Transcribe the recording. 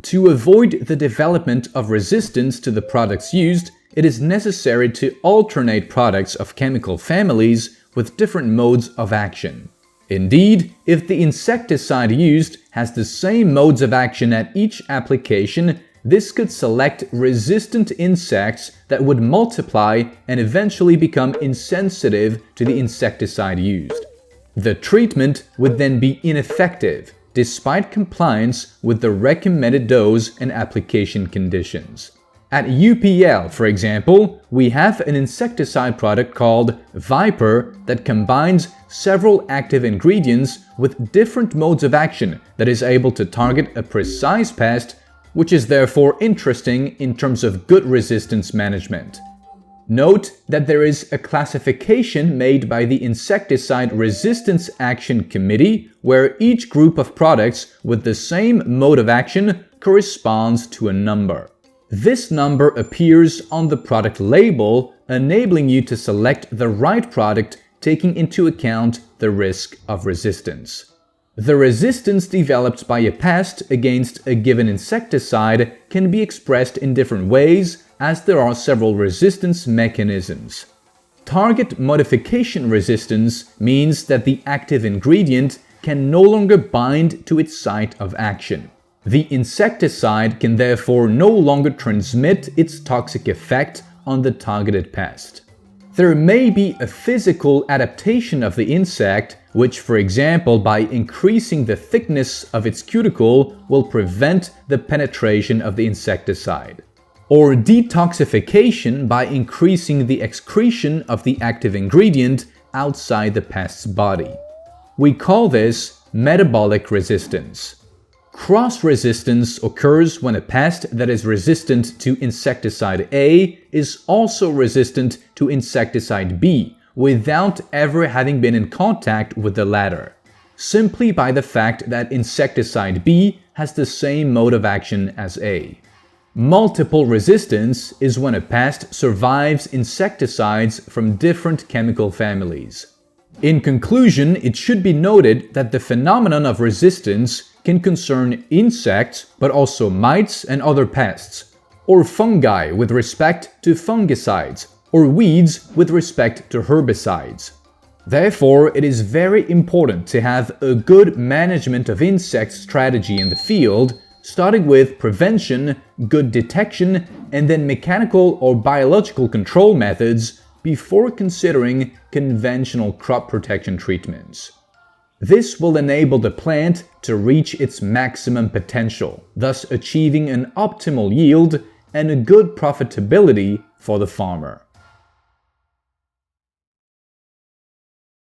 To avoid the development of resistance to the products used, it is necessary to alternate products of chemical families with different modes of action. Indeed, if the insecticide used has the same modes of action at each application, this could select resistant insects that would multiply and eventually become insensitive to the insecticide used. The treatment would then be ineffective, despite compliance with the recommended dose and application conditions. At UPL, for example, we have an insecticide product called Viper that combines several active ingredients with different modes of action that is able to target a precise pest, which is therefore interesting in terms of good resistance management. Note that there is a classification made by the Insecticide Resistance Action Committee where each group of products with the same mode of action corresponds to a number. This number appears on the product label, enabling you to select the right product taking into account the risk of resistance. The resistance developed by a pest against a given insecticide can be expressed in different ways, as there are several resistance mechanisms. Target modification resistance means that the active ingredient can no longer bind to its site of action. The insecticide can therefore no longer transmit its toxic effect on the targeted pest. There may be a physical adaptation of the insect, which, for example, by increasing the thickness of its cuticle, will prevent the penetration of the insecticide. Or detoxification by increasing the excretion of the active ingredient outside the pest's body. We call this metabolic resistance. Cross-resistance occurs when a pest that is resistant to insecticide A is also resistant to insecticide B without ever having been in contact with the latter, simply by the fact that insecticide B has the same mode of action as A. Multiple resistance is when a pest survives insecticides from different chemical families. In conclusion, it should be noted that the phenomenon of resistance can concern insects, but also mites and other pests, or fungi with respect to fungicides, or weeds with respect to herbicides. Therefore, it is very important to have a good management of insect strategy in the field, starting with prevention, good detection, and then mechanical or biological control methods before considering conventional crop protection treatments. This will enable the plant to reach its maximum potential, thus achieving an optimal yield and a good profitability for the farmer.